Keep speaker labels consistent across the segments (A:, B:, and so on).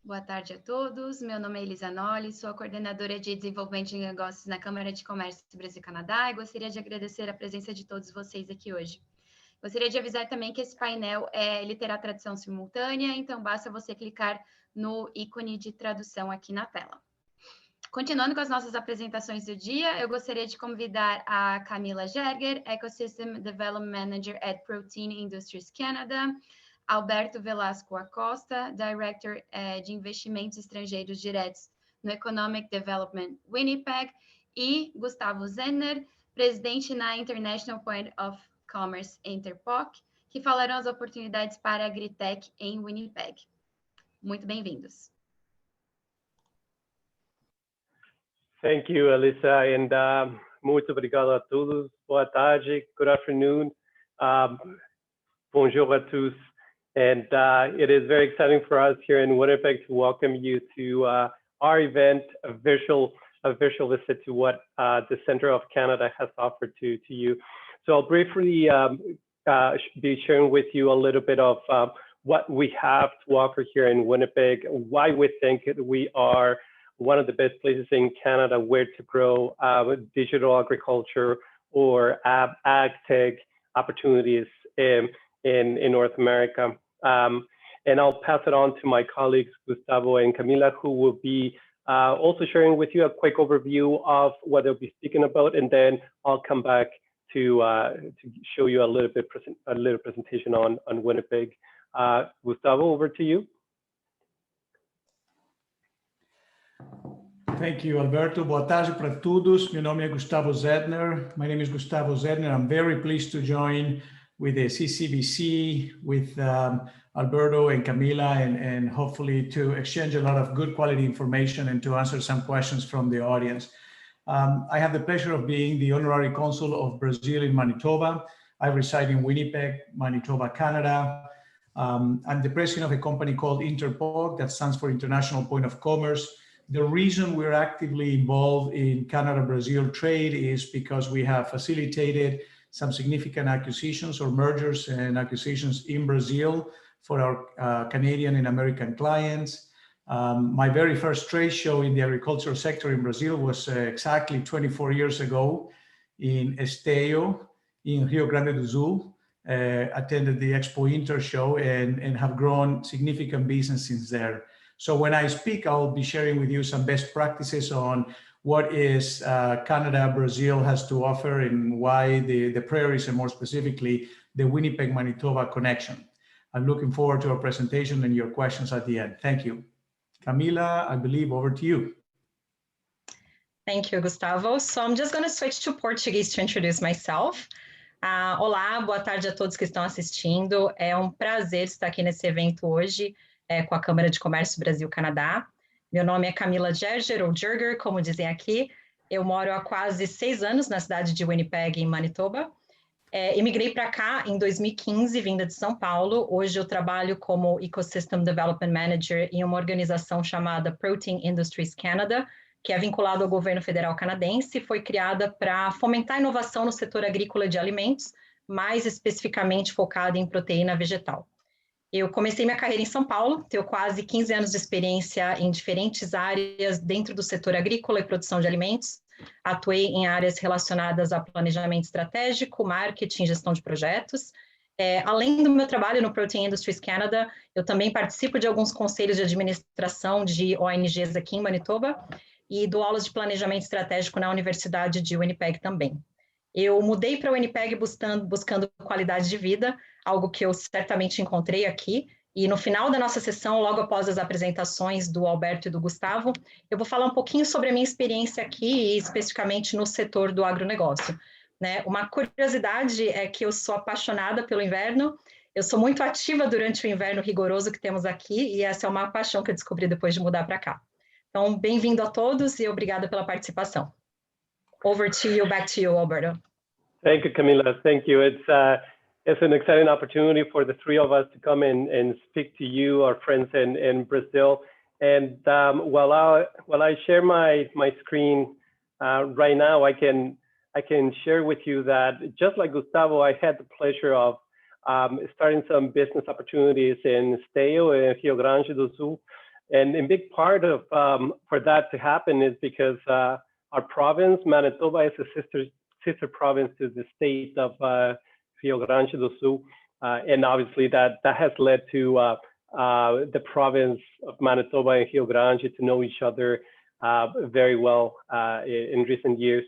A: Boa tarde a todos. Meu nome é Elisa Nolli, sou a coordenadora de desenvolvimento de negócios na Câmara de Comércio do Brasil-Canadá e gostaria de agradecer a presença de todos vocês aqui hoje. Gostaria de avisar também que esse painel ele terá tradução simultânea, então basta você clicar no ícone de tradução aqui na tela. Continuando com as nossas apresentações do dia, eu gostaria de convidar a Camila Gerger, Ecosystem Development Manager at Protein Industries Canada, Alberto Velasco Acosta, Director de Investimentos Estrangeiros Diretos no Economic Development Winnipeg, e Gustavo Zenner, presidente na International Point of Commerce Interpoc, que falarão as oportunidades para a Agritech em Winnipeg. Muito bem-vindos.
B: Thank you, Elisa, and muito obrigado a todos. Boa tarde, good afternoon, bonjour à tous. And it is very exciting for us here in Winnipeg to welcome you to our event, a virtual visit to what the Centro of Canada has offered to you. So I'll briefly be sharing with you a little bit of what we have to offer here in Winnipeg, why we think we are one of the best places in Canada where to grow digital agriculture or ag tech opportunities in North America. And I'll pass it on to my colleagues, Gustavo and Camila, who will be also sharing with you a quick overview of what they'll be speaking about, and then I'll come back to show you a little presentation on Winnipeg. Gustavo, over to you.
C: Thank you, Alberto. Boa tarde para todos. Meu nome é Gustavo Zedner. My name is Gustavo Zedner. I'm very pleased to join with the CCBC, with Alberto and Camila, and hopefully to exchange a lot of good quality information and to answer some questions from the audience. I have the pleasure of being the Honorary Consul of Brazil in Manitoba. I reside in Winnipeg, Manitoba, Canada. I'm the president of a company called Interpoc, that stands for International Point of Commerce. The reason we're actively involved in Canada-Brazil trade is because we have facilitated some significant acquisitions or mergers and acquisitions in Brazil for our Canadian and American clients. My very first trade show in the agricultural sector in Brazil was exactly 24 years ago in Esteio, in Rio Grande do Sul. Attended the Expo Inter show and have grown significant business since there. So when I speak, I'll be sharing with you some best practices on what is Canada, Brazil has to offer and why the prairies, and more specifically, the Winnipeg, Manitoba connection. I'm looking forward to our presentation and your questions at the end. Thank you. Camila, I believe over to you.
D: Thank you, Gustavo. So I'm just going to switch to Portuguese to introduce myself. Olá, boa tarde a todos que estão assistindo. É um prazer estar aqui nesse evento hoje com a Câmara de Comércio Brasil-Canadá. Meu nome é Camila Gerger, ou Gerger, como dizem aqui. Eu moro há quase 6 anos na cidade de Winnipeg, em Manitoba. Imigrei para cá em 2015, vinda de São Paulo. Hoje eu trabalho como Ecosystem Development Manager em uma organização chamada Protein Industries Canada, que é vinculado ao governo federal canadense, e foi criada para fomentar a inovação no setor agrícola de alimentos, mais especificamente focada em proteína vegetal. Eu comecei minha carreira em São Paulo, tenho quase 15 anos de experiência em diferentes áreas dentro do setor agrícola e produção de alimentos. Atuei em áreas relacionadas a planejamento estratégico, marketing e gestão de projetos. Além do meu trabalho no Protein Industries Canada, eu também participo de alguns conselhos de administração de ONGs aqui em Manitoba e dou aulas de planejamento estratégico na Universidade de Winnipeg também. Eu mudei para Winnipeg buscando qualidade de vida, algo que eu certamente encontrei aqui, e no final da nossa sessão, logo após as apresentações do Alberto e do Gustavo, eu vou falar um pouquinho sobre a minha experiência aqui, e especificamente no setor do agronegócio. Uma curiosidade é que eu sou apaixonada pelo inverno, eu sou muito ativa durante o inverno rigoroso que temos aqui, e essa é uma paixão que eu descobri depois de mudar para cá. Então, bem-vindo a todos e obrigada pela participação. Over to you, back to you, Alberto.
B: Thank you, Camila. Thank you. It's an exciting opportunity for the three of us to come and speak to you, our friends in Brazil. And while I share my screen right now, I can share with you that just like Gustavo, I had the pleasure of starting some business opportunities in Esteio, in Rio Grande do Sul. And a big part of for that to happen is because our province, Manitoba, is a sister province to the state of Rio Grande do Sul, and obviously that has led to the province of Manitoba and Rio Grande to know each other very well in recent years.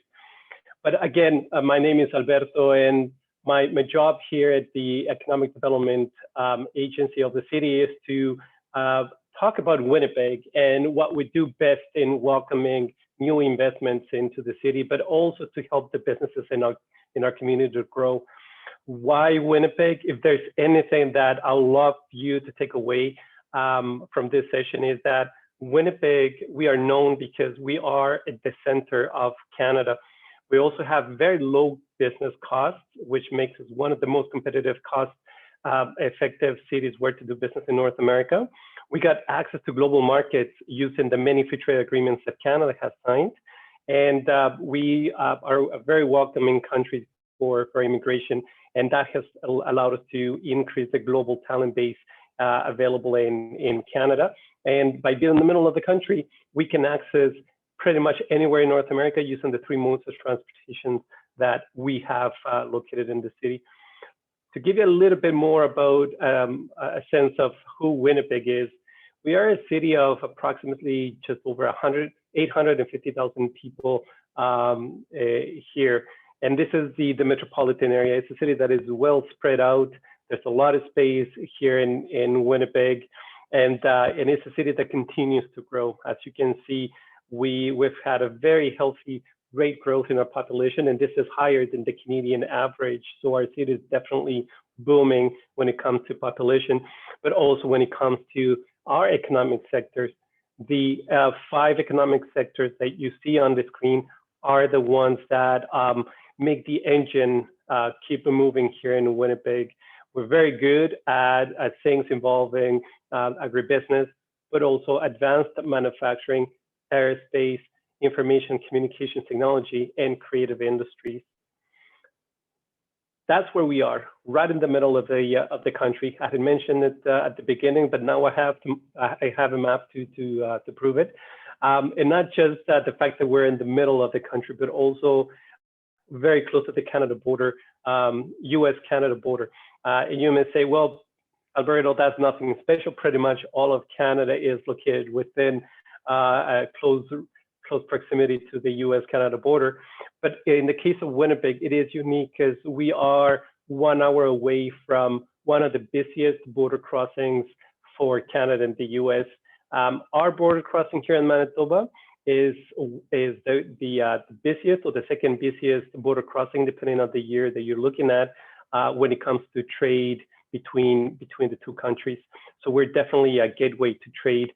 B: But again, my name is Alberto, and my job here at the Economic Development Agency of the city is to talk about Winnipeg and what we do best in welcoming new investments into the city, but also to help the businesses in our community to grow. Why Winnipeg? If there's anything that I'd love you to take away from this session, is that Winnipeg, we are known because we are at the center of Canada. We also have very low business costs, which makes us one of the most competitive cost effective cities where to do business in North America. We got access to global markets using the many free trade agreements that Canada has signed. And we are a very welcoming country for immigration. And that has allowed us to increase the global talent base available in Canada. And by being in the middle of the country, we can access pretty much anywhere in North America using the three modes of transportation that we have located in the city. To give you a little bit more about a sense of who Winnipeg is, we are a city of approximately just over 850,000 people here. And this is the metropolitan area. It's a city that is well spread out. There's a lot of space here in Winnipeg. And it's a city that continues to grow. As you can see, we've had a very healthy rate growth in our population, and this is higher than the Canadian average. So our city is definitely booming when it comes to population, but also when it comes to our economic sectors. The 5 economic sectors that you see on the screen are the ones that make the engine keep moving here in Winnipeg. We're very good at things involving agribusiness, but also advanced manufacturing, aerospace, information communication technology, and creative industries. That's where we are, right in the middle of the country. I had mentioned it at the beginning, but now I have a map to prove it. And not just the fact that we're in the middle of the country, but also very close to the Canada border, US-Canada border. And you may say, well, Alberto, that's nothing special. Pretty much all of Canada is located within a close proximity to the US-Canada border. But in the case of Winnipeg, it is unique because we are 1 hour away from one of the busiest border crossings for Canada and the US. Our border crossing here in Manitoba is the busiest or the second busiest border crossing, depending on the year that you're looking at, when it comes to trade between the two countries. So we're definitely a gateway to trade.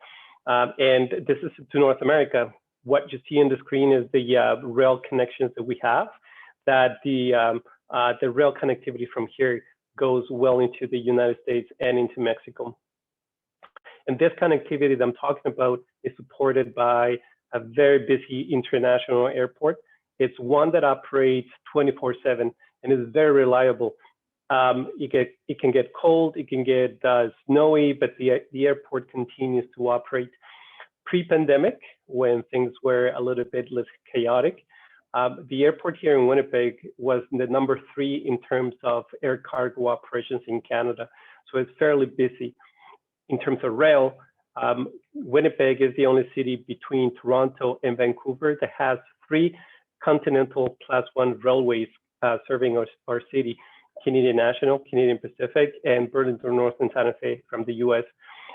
B: And this is to North America. What you see on the screen is the rail connections that we have, that the rail connectivity from here goes well into the United States and into Mexico. And this connectivity that I'm talking about is supported by a very busy international airport. It's one that operates 24/7 and is very reliable. It can get cold, it can get snowy, but the airport continues to operate. Pre-pandemic, when things were a little bit less chaotic, the airport here in Winnipeg was the number 3 in terms of air cargo operations in Canada. So it's fairly busy. In terms of rail, Winnipeg is the only city between Toronto and Vancouver that has 3 continental Class 1 railways serving our city: Canadian National, Canadian Pacific, and Burlington North and Santa Fe from the US.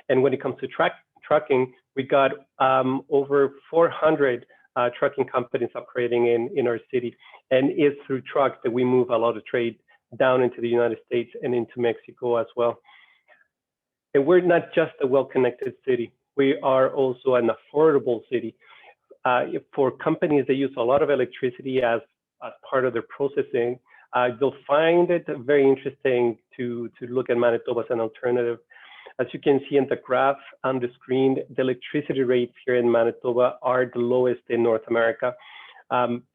B: And when it comes to trucking, we got over 400 trucking companies operating in our city. And it's through trucks that we move a lot of trade down into the United States and into Mexico as well. And we're not just a well-connected city. We are also an affordable city. For companies that use a lot of electricity as part of their processing, they'll find it very interesting to look at Manitoba as an alternative. As you can see in the graph on the screen, the electricity rates here in Manitoba are the lowest in North America.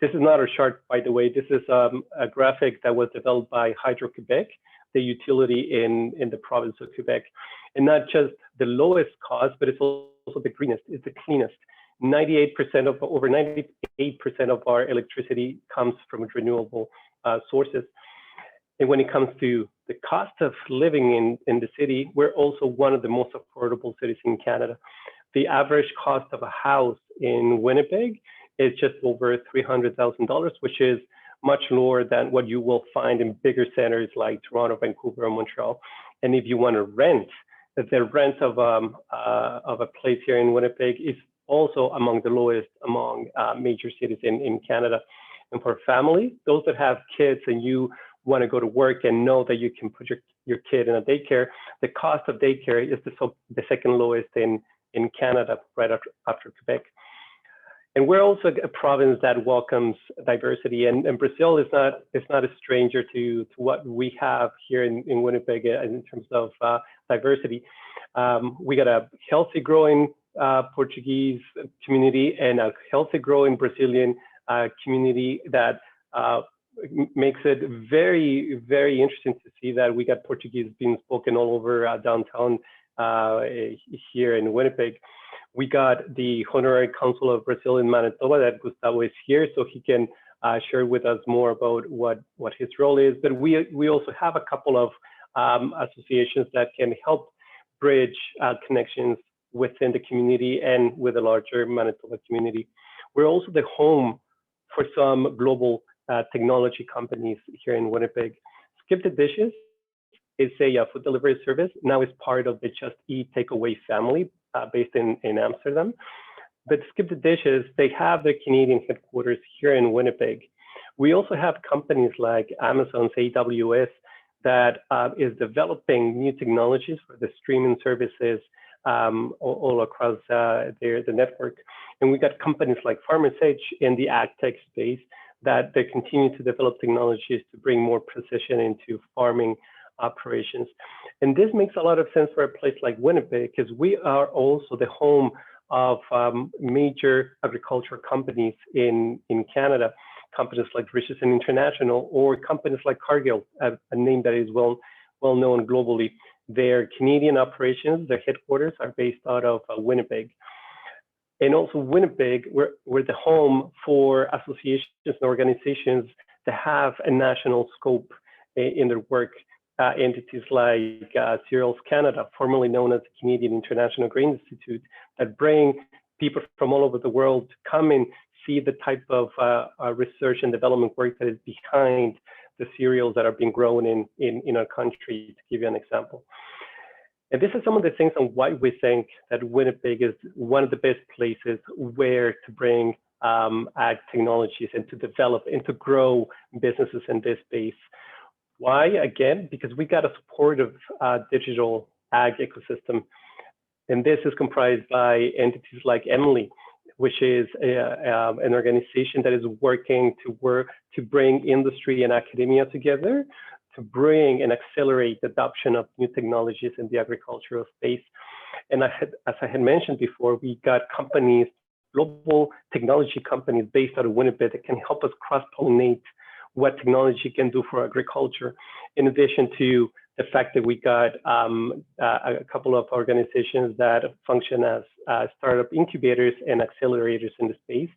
B: This is not a chart, by the way. This is a graphic that was developed by Hydro-Québec, the utility in the province of Quebec. And not just the lowest cost, but it's also the greenest, it's the cleanest. over 98% of our electricity comes from renewable sources. And when it comes to the cost of living in the city, we're also one of the most affordable cities in Canada. The average cost of a house in Winnipeg is just over $300,000, which is much lower than what you will find in bigger centers like Toronto, Vancouver, or Montreal. And if you want to rent, the rent of a place here in Winnipeg is also among the lowest among major cities in Canada. And for families, those that have kids and you want to go to work and know that you can put your kid in a daycare, the cost of daycare is the second lowest in Canada, right after Quebec. And we're also a province that welcomes diversity, and Brazil is not a stranger to what we have here in Winnipeg in terms of diversity. We got a healthy, growing Portuguese community and a healthy, growing Brazilian community that makes it very, very interesting to see that we got Portuguese being spoken all over downtown here in Winnipeg. We got the Honorary Consul of Brazil in Manitoba, that Gustavo is here, so he can share with us more about what his role is. But we also have a couple of associations that can help bridge connections within the community and with the larger Manitoba community. We're also the home for some global technology companies here in Winnipeg. Skip the Dishes is a food delivery service. Now it's part of the Just Eat Takeaway family based in Amsterdam. But Skip the Dishes, they have their Canadian headquarters here in Winnipeg. We also have companies like Amazon's AWS that is developing new technologies for the streaming services all across the network. And we got companies like Farmers Edge in the ag tech space that they continue to develop technologies to bring more precision into farming operations. And this makes a lot of sense for a place like Winnipeg, because we are also the home of major agricultural companies in Canada, companies like Richardson International or companies like Cargill, a name that is well known globally. Their Canadian operations, their headquarters are based out of Winnipeg. And also Winnipeg, we're the home for associations and organizations that have a national scope in their work. Entities like Cereals Canada, formerly known as the Canadian International Grain Institute, that bring people from all over the world to come and see the type of research and development work that is behind the cereals that are being grown in our country, to give you an example. And this is some of the things on why we think that Winnipeg is one of the best places where to bring ag technologies and to develop and to grow businesses in this space. Why? Again, because we got a supportive digital ag ecosystem. And this is comprised by entities like Emily, which is an organization that is working to bring industry and academia together to bring and accelerate the adoption of new technologies in the agricultural space. And as I had mentioned before, we got companies, global technology companies based out of Winnipeg that can help us cross-pollinate what technology can do for agriculture, in addition to the fact that we got a couple of organizations that function as startup incubators and accelerators in the space,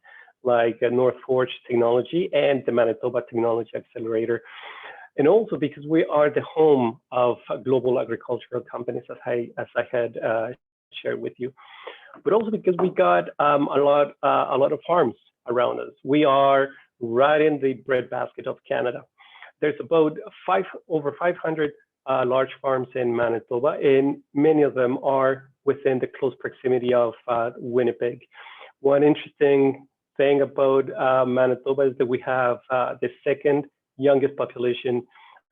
B: like North Forge Technology and the Manitoba Technology Accelerator. And also because we are the home of global agricultural companies, as I had shared with you, but also because we got a lot of farms around us. We are right in the breadbasket of Canada. There's about over 500 large farms in Manitoba, and many of them are within the close proximity of Winnipeg. One interesting thing about Manitoba is that we have the second youngest population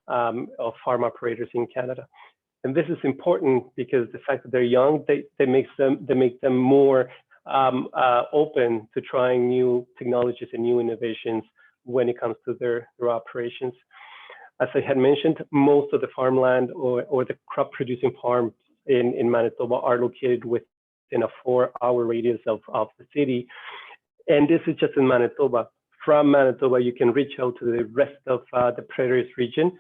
B: of farm operators in Canada. And this is important because the fact that they're young, they make them more open to trying new technologies and new innovations when it comes to their operations. As I had mentioned, most of the farmland or the crop producing farms in Manitoba are located within a 4-hour radius of the city. And this is just in Manitoba. From Manitoba, you can reach out to the rest of the Prairies region,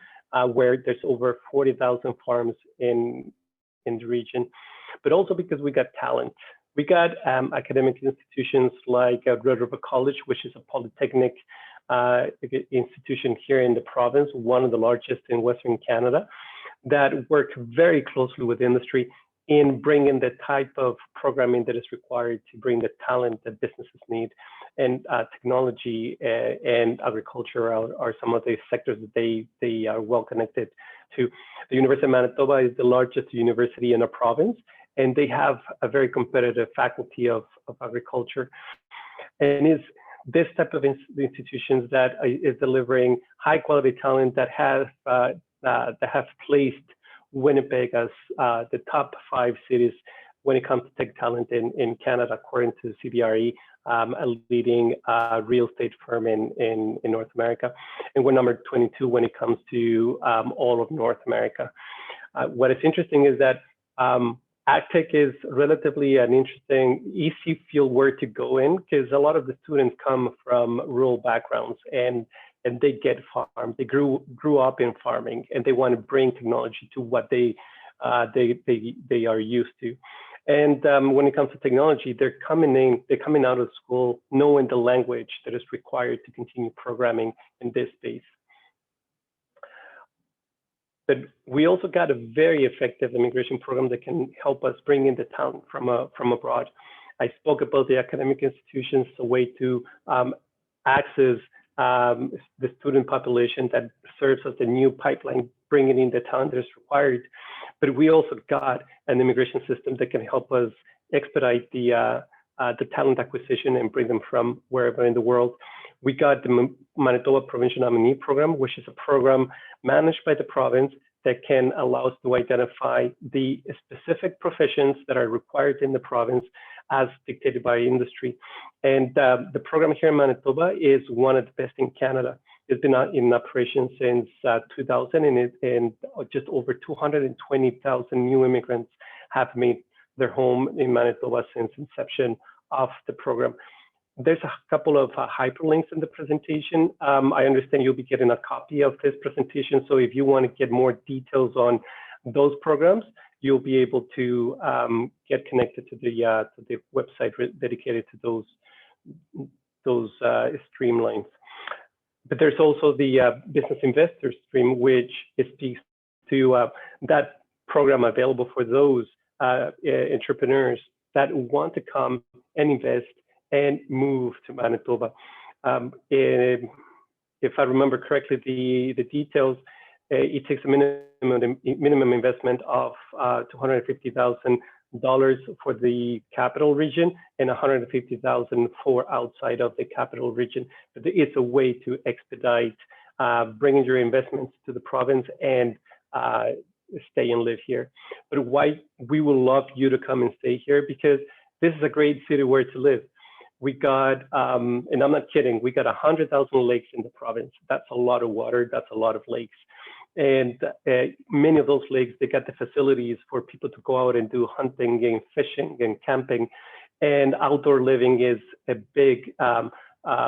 B: where there's over 40,000 farms in the region. But also because we got talent. We got academic institutions like Red River College, which is a polytechnic institution here in the province, one of the largest in Western Canada, that work very closely with industry in bringing the type of programming that is required to bring the talent that businesses need. And technology and agriculture are some of the sectors that they are well connected to. The University of Manitoba is the largest university in the province, and they have a very competitive faculty of agriculture. And it's this type of institutions that is delivering high quality talent that have placed Winnipeg as the top 5 cities when it comes to tech talent in Canada, according to CBRE, a leading real estate firm in North America. And we're number 22 when it comes to all of North America. What is interesting is that AgTech is relatively an interesting, easy field where to go in, because a lot of the students come from rural backgrounds and they get farmed. They grew up in farming, and they want to bring technology to what they are used to. And when it comes to technology, they're coming out of school knowing the language that is required to continue programming in this space. But we also got a very effective immigration program that can help us bring in the talent from abroad. I spoke about the academic institutions, a way to access the student population that serves as the new pipeline, bringing in the talent that is required. But we also got an immigration system that can help us expedite the talent acquisition and bring them from wherever in the world. We got the Manitoba Provincial Nominee Program, which is a program managed by the province that can allow us to identify the specific professions that are required in the province as dictated by industry. And the program here in Manitoba is one of the best in Canada. It's been in operation since 2000, and just over 220,000 new immigrants have made their home in Manitoba since inception of the program. There's a couple of hyperlinks in the presentation. I understand you'll be getting a copy of this presentation, so if you want to get more details on those programs, you'll be able to get connected to the website dedicated to those streamlines. But there's also the business investor stream, which speaks to that program available for those entrepreneurs that want to come and invest and move to Manitoba. If I remember correctly, the details, it takes a minimum investment of $250,000 for the capital region and $150,000 for outside of the capital region. But it's a way to expedite bringing your investments to the province and stay and live here. But why we would love you to come and stay here, because this is a great city where to live. We got, and I'm not kidding, we got 100,000 lakes in the province. That's a lot of water, that's a lot of lakes. And many of those lakes, they got the facilities for people to go out and do hunting and fishing and camping. And outdoor living is a big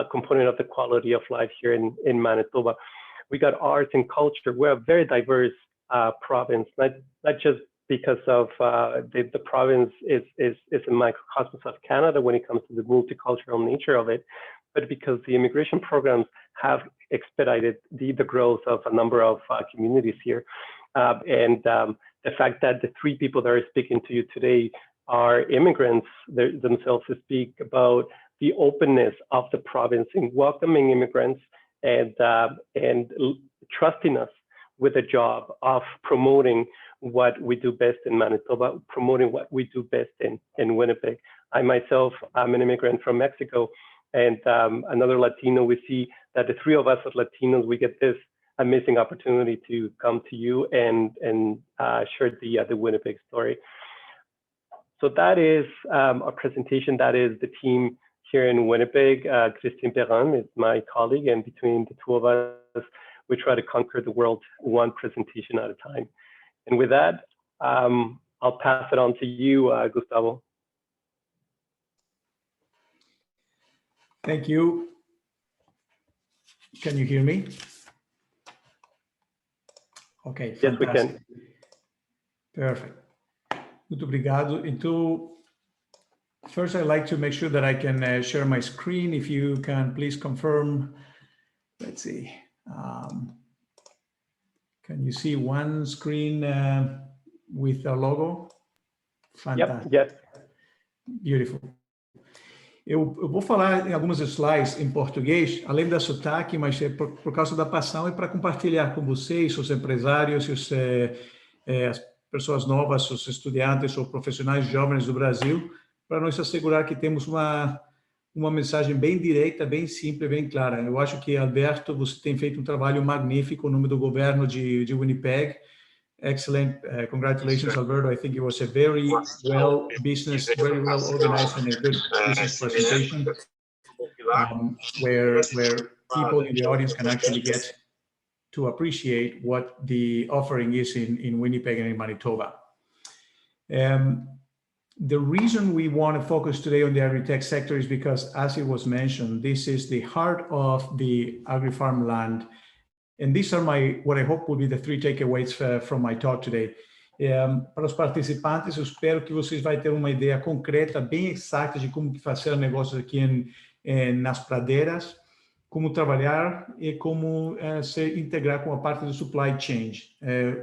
B: component of the quality of life here in Manitoba. We got arts and culture. We're a very diverse province, not just because of the province is a microcosmos of Canada when it comes to the multicultural nature of it, but because the immigration programs have expedited the growth of a number of communities here. And the fact that the 3 people that are speaking to you today are immigrants themselves speak about the openness of the province in welcoming immigrants and trusting us with a job of promoting what we do best in Manitoba, promoting what we do best in Winnipeg. I myself, I'm an immigrant from Mexico, and another Latino. We see that the 3 of us as Latinos, we get this amazing opportunity to come to you and share the Winnipeg story. So that is our presentation. That is the team here in Winnipeg. Christine Perrin is my colleague, and between the 2 of us, we try to conquer the world one presentation at a time. And with that, I'll pass it on to you, Gustavo.
C: Thank you. Can you hear me? Okay, fantastic.
B: Yes, we can.
C: Perfect. Muito obrigado. Então, First, I'd like to make sure that I can share my screen. If you can please confirm. Let's see. Can you see one screen with a logo? Fantastic.
B: Yep, yes.
C: Beautiful. Eu vou falar em algumas slides em português, além da sotaque, mas é por causa da paixão e para compartilhar com vocês, os empresários, as pessoas novas, os estudantes ou profissionais jovens do Brasil, para nos assegurar que temos uma mensagem bem direta, bem simples, bem clara. Eu acho que, Alberto, você tem feito um trabalho magnífico no nome do governo de Winnipeg. Excellent. Congratulations, Alberto. I think it was a very well organized and a good business presentation where people in the audience can actually get to appreciate what the offering is in Winnipeg and in Manitoba. The reason we want to focus today on the agri-tech sector is because, as it was mentioned, this is the heart of the agri-farm land. And these are what I hope will be the 3 takeaways from my talk today. Para os participantes, eu espero que vocês vão ter uma ideia concreta, bem exata de como fazer negócios aqui nas pradeiras, como trabalhar e como se integrar com a parte do supply chain.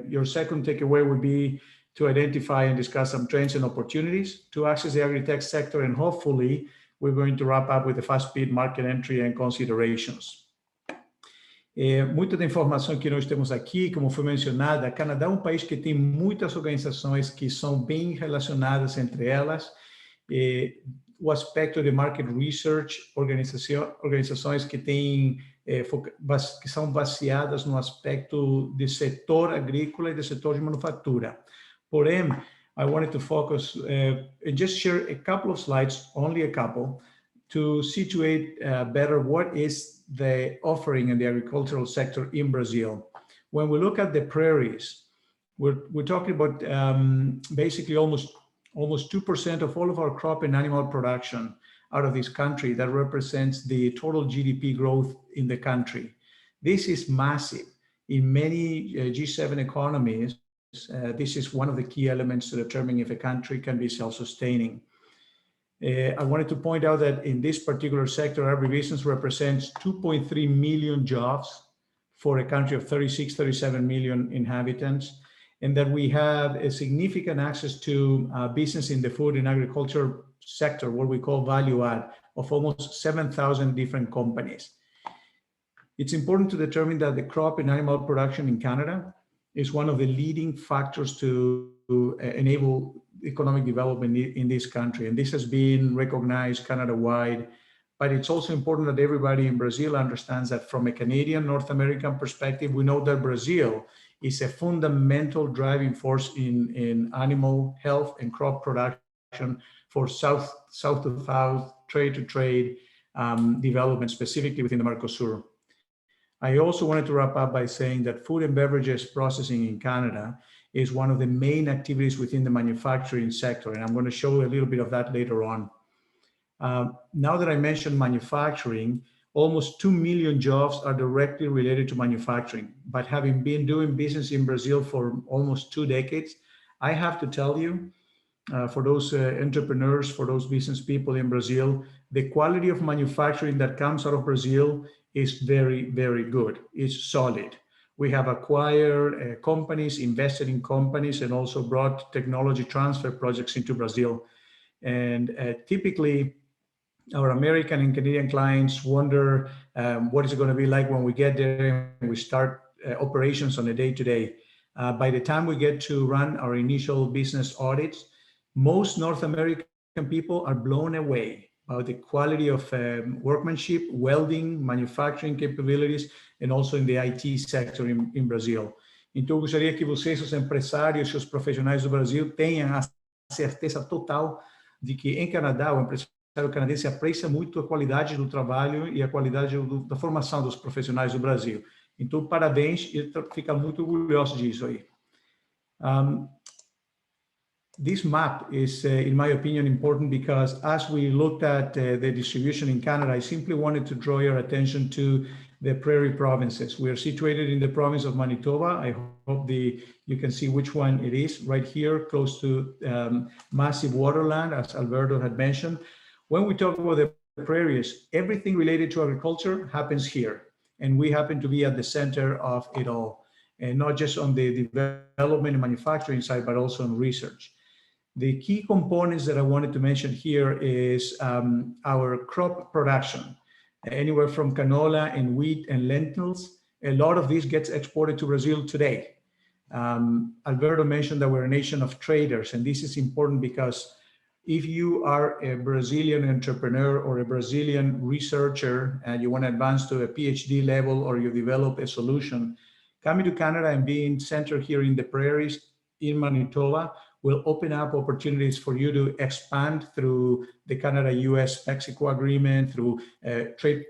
C: Your second takeaway would be to identify and discuss some trends and opportunities to access the agri-tech sector, and hopefully we're going to wrap up with the fast-speed market entry and considerations. Muita da informação que nós temos aqui, como foi mencionada, Canadá é um país que tem muitas organizações que são bem relacionadas entre elas. O aspecto de market research, organizações que que são baseadas no aspecto de setor agrícola e de setor de manufatura. Porém, I wanted to focus and just share a couple of slides, only a couple, to situate better what is the offering in the agricultural sector in Brazil. When we look at the prairies, we're talking about basically almost 2% of all of our crop and animal production out of this country. That represents the total GDP growth in the country. This is massive. In many G7 economies, this is one of the key elements to determine if a country can be self-sustaining. I wanted to point out that in this particular sector, agribusiness represents 2.3 million jobs for a country of 37 million inhabitants, and that we have a significant access to business in the food and agriculture sector, what we call value add, of almost 7,000 different companies. It's important to determine that the crop and animal production in Canada is one of the leading factors to enable economic development in this country. And this has been recognized Canada-wide, but it's also important that everybody in Brazil understands that from a Canadian, North American perspective, we know that Brazil is a fundamental driving force in animal health and crop production for south to south, trade to trade development, specifically within the Mercosur. I also wanted to wrap up by saying that food and beverages processing in Canada is one of the main activities within the manufacturing sector, and I'm going to show a little bit of that later on. Now that I mentioned manufacturing, almost 2 million jobs are directly related to manufacturing. But having been doing business in Brazil for almost 2 decades, I have to tell you, for those entrepreneurs, for those business people in Brazil, the quality of manufacturing that comes out of Brazil is very, very good. It's solid. We have acquired companies, invested in companies, and also brought technology transfer projects into Brazil. And typically, our American and Canadian clients wonder what is it going to be like when we get there and we start operations on a day-to-day. By the time we get to run our initial business audits, most North American people are blown away about the quality of workmanship, welding, manufacturing capabilities, and also in the IT sector in Brazil. Então, eu gostaria que vocês, os empresários e os profissionais do Brasil, tenham a certeza total de que em Canadá, o empresário canadense aprecia muito a qualidade do trabalho e a qualidade da formação dos profissionais do Brasil. Então, parabéns, e fica muito orgulhoso disso aí. This map is, in my opinion, important because as we looked at the distribution in Canada, I simply wanted to draw your attention to the prairie provinces. We are situated in the province of Manitoba. I hope you can see which one it is right here, close to massive waterland, as Alberto had mentioned. When we talk about the prairies, everything related to agriculture happens here. And we happen to be at the center of it all, and not just on the development and manufacturing side, but also on research. The key components that I wanted to mention here is our crop production, anywhere from canola and wheat and lentils. A lot of this gets exported to Brazil today. Alberto mentioned that we're a nation of traders, and this is important because if you are a Brazilian entrepreneur or a Brazilian researcher and you want to advance to a PhD level, or you develop a solution, coming to Canada and being centered here in the prairies in Manitoba will open up opportunities for you to expand through the Canada-US-Mexico agreement, through trade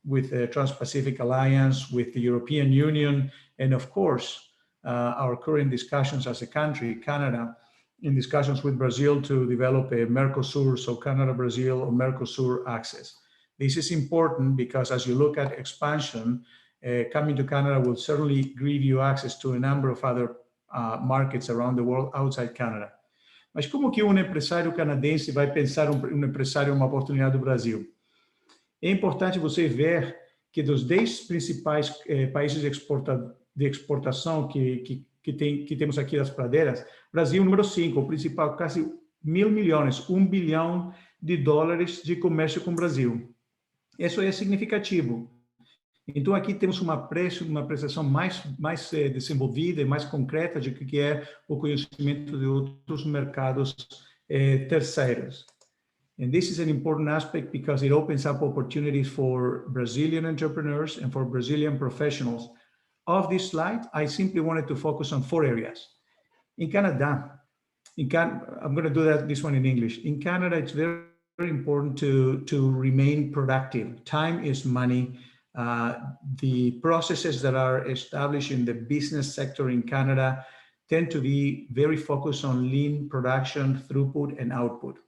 C: with the Trans-Pacific Alliance, with the European Union, and of course, our current discussions as a country, Canada, in discussions with Brazil to develop a Mercosur, so Canada-Brazil or Mercosur access. This is important because as you look at expansion, coming to Canada will certainly give you access to a number of other markets around the world outside Canada. Mas como que empresário canadense vai pensar empresário uma oportunidade do Brasil? É importante você ver que dos 10 principais países de exportação que temos aqui das pradeiras, Brasil número 5, o principal, quase 1.000 milhões, $1 bilhão de comércio com o Brasil. Isso é significativo. Então, aqui temos uma apreciação mais desenvolvida e mais concreta de que é o conhecimento de outros mercados terceiros. And this is an important aspect because it opens up opportunities for Brazilian entrepreneurs and for Brazilian professionals. Of this slide, I simply wanted to focus on 4 areas. In Canada, I'm going to do this one in English. In Canada, it's very, very important to remain productive. Time is money. The processes that are established in the business sector in Canada tend to be very focused on lean production, throughput, and output.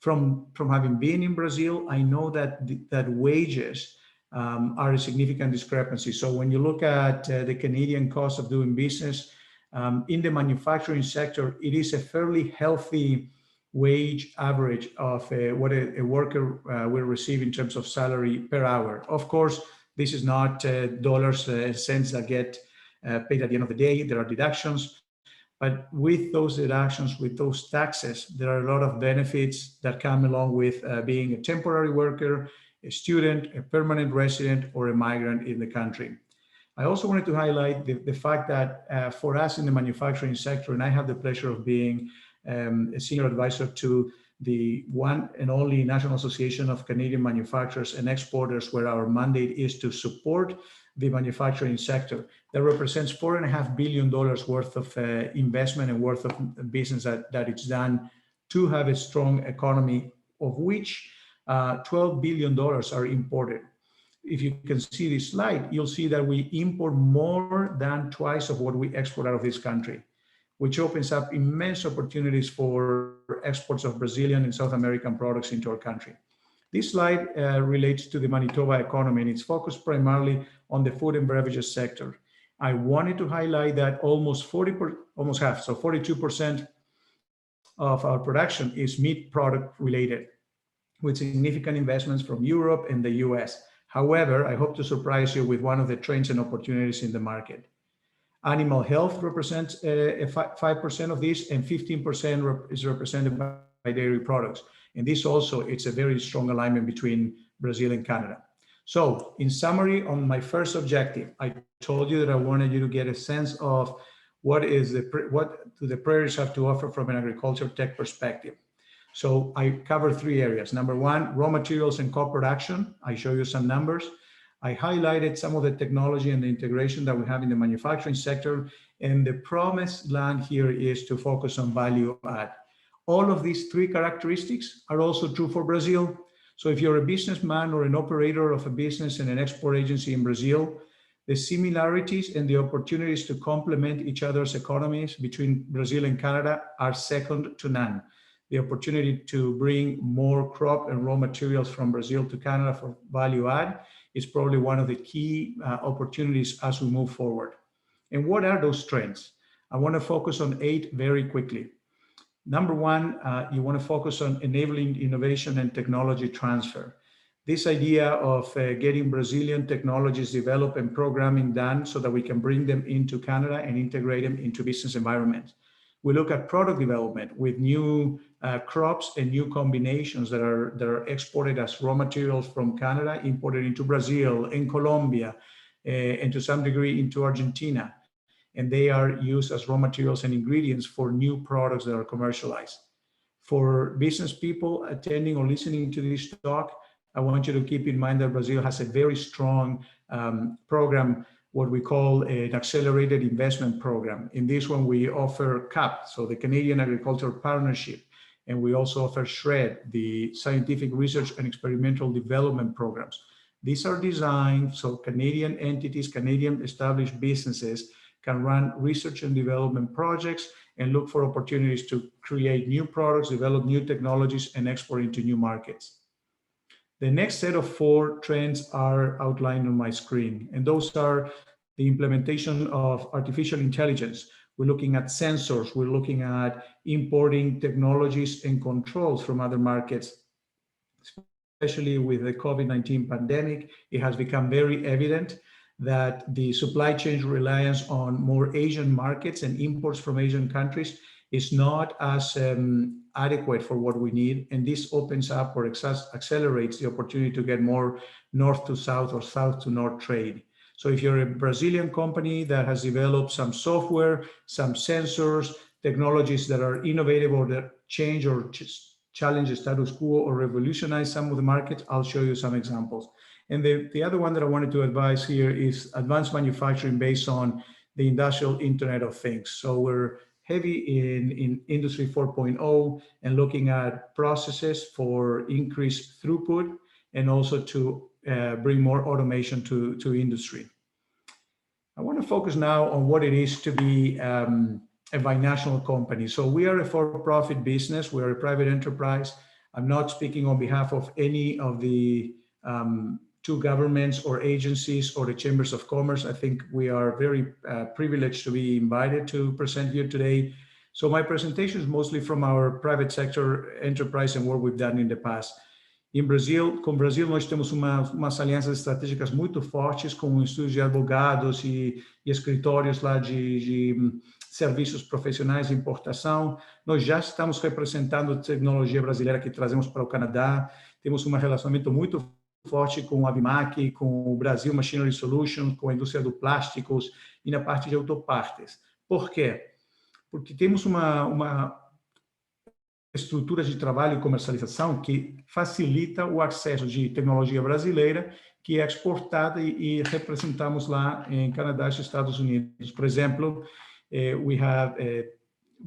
C: From having been in Brazil, I know that wages are a significant discrepancy. So when you look at the Canadian cost of doing business, in the manufacturing sector, it is a fairly healthy wage average of what a worker will receive in terms of salary per hour. Of course, this is not dollars, cents that get paid at the end of the day. There are deductions. But with those deductions, with those taxes, there are a lot of benefits that come along with being a temporary worker, a student, a permanent resident, or a migrant in the country. I also wanted to highlight the fact that for us in the manufacturing sector, and I have the pleasure of being a senior advisor to the one and only National Association of Canadian Manufacturers and Exporters, where our mandate is to support the manufacturing sector. That represents $4.5 billion worth of investment and worth of business that it's done to have a strong economy, of which $12 billion are imported. If you can see this slide, you'll see that we import more than twice of what we export out of this country, which opens up immense opportunities for exports of Brazilian and South American products into our country. This slide relates to the Manitoba economy, and it's focused primarily on the food and beverages sector. I wanted to highlight that almost half, so 42% of our production is meat product related, with significant investments from Europe and the US. However, I hope to surprise you with one of the trends and opportunities in the market. Animal health represents 5% of this, and 15% is represented by dairy products. And this also, it's a very strong alignment between Brazil and Canada. So in summary, on my first objective, I told you that I wanted you to get a sense of what do the prairies have to offer from an agriculture tech perspective. So I cover 3 areas. Number 1, raw materials and co-production. I show you some numbers. I highlighted some of the technology and the integration that we have in the manufacturing sector. And the promised land here is to focus on value add. All of these 3 characteristics are also true for Brazil. So if you're a businessman or an operator of a business and an export agency in Brazil, the similarities and the opportunities to complement each other's economies between Brazil and Canada are second to none. The opportunity to bring more crop and raw materials from Brazil to Canada for value add is probably one of the key opportunities as we move forward. And what are those trends? I want to focus on 8 very quickly. Number one, you want to focus on enabling innovation and technology transfer. This idea of getting Brazilian technologies developed and programming done so that we can bring them into Canada and integrate them into business environments. We look at product development with new crops and new combinations that are exported as raw materials from Canada, imported into Brazil, in Colombia, and to some degree into Argentina. And they are used as raw materials and ingredients for new products that are commercialized. For business people attending or listening to this talk, I want you to keep in mind that Brazil has a very strong program, what we call an accelerated investment program. In this one, we offer CAP, so the Canadian Agricultural Partnership, and we also offer SHRED, the Scientific Research and Experimental Development Programs. These are designed so Canadian entities, Canadian established businesses can run research and development projects and look for opportunities to create new products, develop new technologies, and export into new markets. The next set of 4 trends are outlined on my screen, and those are the implementation of artificial intelligence. We're looking at sensors, we're looking at importing technologies and controls from other markets. Especially with the COVID-19 pandemic, it has become very evident that the supply chain reliance on more Asian markets and imports from Asian countries is not as adequate for what we need. And this opens up or accelerates the opportunity to get more north to south or south to north trade. So if you're a Brazilian company that has developed some software, some sensors, technologies that are innovative or that change or challenge the status quo or revolutionize some of the markets, I'll show you some examples. And the other one that I wanted to advise here is advanced manufacturing based on the industrial Internet of Things. So we're heavy in Industry 4.0 and looking at processes for increased throughput and also to bring more automation to industry. I want to focus now on what it is to be a binational company. So we are a for-profit business. We are a private enterprise. I'm not speaking on behalf of any of the 2 governments or agencies or the chambers of commerce. I think we are very privileged to be invited to present here today. So my presentation is mostly from our private sector enterprise and what we've done in the past. Em Brasil, com o Brasil, nós temos umas alianças estratégicas muito fortes com estúdios de advogados e escritórios lá de serviços profissionais de importação. Nós já estamos representando a tecnologia brasileira que trazemos para o Canadá. Temos um relacionamento muito forte com a Abimac, com o Brasil Machinery Solutions, com a indústria do plásticos e na parte de autopartes. Por quê? Porque temos uma estrutura de trabalho e comercialização que facilita o acesso de tecnologia brasileira que é exportada e representamos lá em Canadá e Estados Unidos. Por exemplo, we